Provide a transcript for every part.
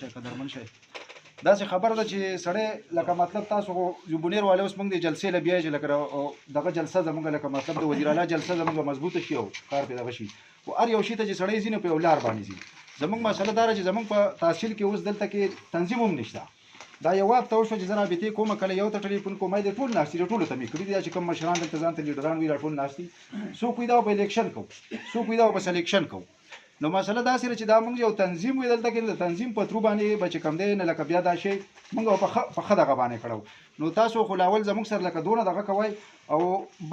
قدرمن شي داسې خبره ده چې سړی لکه مطلب تاسو جوبونیر والے اوس موږ د جلسې له بیا چې لکه دغه جلسه زموږ لکه مطلب د وزیر اعلی جلسه زموږ مضبوطه شي او کار پې دغه شي خو هر یو شي ته چې سړی ځي نو په یو لار باندې ځي زموږ مسله دا ده چې زموږ په تحصیل کې اوس دلته کې تنظیم هم نشته دا یو هفته وشوه چې زه رابطې کومه کله یو ته ټلیفون کوم د ټول ناستي د ټولو ته مې کړي دي چې کوم مشران دلته ځان ته لیډران وي راټول ناستي څوک وایي دا به الیکشن کوو څوک وایي دا به سلیکشن کوو نو مسله داسې ده چې دا موږ یو تنظیم وي دلته کې د تنظیم په ترو باندې به چې کوم دی نه لکه بیا دا شی موږ په ښه دغه باندې کړو نو تاسو خو لاول زموږ سره لکه دونه دغه کوئ او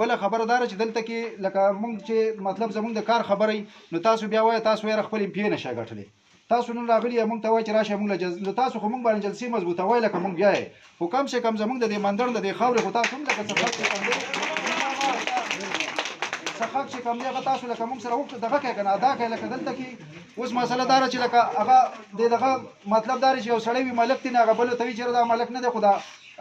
بله خبره دا ده چې دلته کې لکه موږ چې مطلب زموږ د کار خبرې نو تاسو بیا وایه تاسو یې خپل امپی نشه ګټلی تاسو نن راغلي موږ ته وایي چې راشه موږ له تاسو خو موږ باندې جلسې مضبوطوئ لکه موږ بیا یې خو کم سے کم زموږ د دې مندړ د دې خاورې خو تاسو هم لکه څخه چې کوم دی هغه تاسو لکه موږ سره وکړه دغه کوي که نه ادا کوي لکه دلته کې اوس مسله دا ده چې لکه هغه د دغه مطلب دا چې یو سړی وي ملک دی نه هغه بلو ته وي چېرې دا ملک نه دی خو دا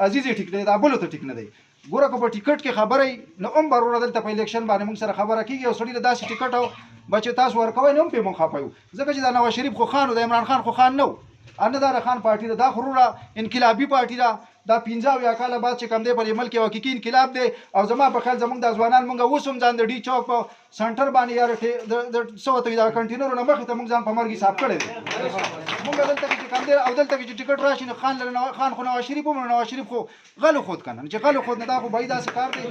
عزیز یې ټیک نه دی دا بلو ته ټیک نه دی ګوره که په ټیکټ کې خبره وي نو هم به وروره دلته په الیکشن باندې موږ سره خبره کېږي یو سړي له داسې ټیکټ او به چې تاسو ورکوئ نو هم پرې موږ خفه یو ځکه چې دا نواز شریف خو خان و د عمران خان خو خان نه و اندار خان پارټي ده دا خو وروره انقلابي پارټي ده دا 15 کاله بعد چې کوم دی په ملک یو حقیقي انقلاب دی او زما په خیال زموږ د ځوانان موږ اوس هم ځان د ډي چوک په سنټر باندې یار د څه ورته وي دا کنټینرو نه مخکې ته موږ ځان په مرګ حساب کړی دی موږ دلته کې چې کوم دی او دلته کې چې ټکټ راشي نو خان خو نواز شریف هم نواز شریف خو غلو خود کنه چې غلو خود نه دا خو بای داسې کار دی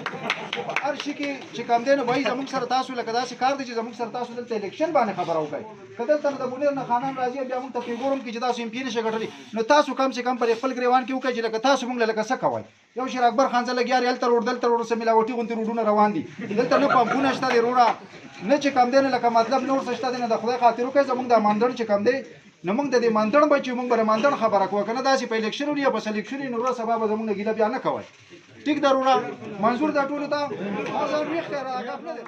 هر شي کې چې کوم دی نو بای زموږ سره تاسو لکه داسې کار دی چې زموږ سره تاسو دلته الیکشن باندې خبره وکړئ که دلته د بونیر نه خانان راځي بیا موږ ته پرې ګورم چې تاسو امپي نشه ګټلی نو تاسو کم سے کم پر خپل ګریوان کې وکړئ چې لکه تاسو موږ لکه څه کوئ یو شیر اکبر خان زه لګیا هلته روډ دلته روډ سه ملاوټي غوندې روډونه روان دي دلته نه پمپونه شته دی روډه نه چې کم دی نه لکه مطلب نور څه شته دی نه د خدای خاطر وکړئ زموږ د ماندړ چې کم دی نو موږ د دې ماندړ به چې موږ به د ماندړ خبره کوو که نه داسې په الیکشن وي یا په سلیکشن وي نو وروره سبا به زموږ نه ګیله بیا نه کوئ ټیک ده وروره منظور دا ټولو ته ما ځان ویښ کړه هغه نه دی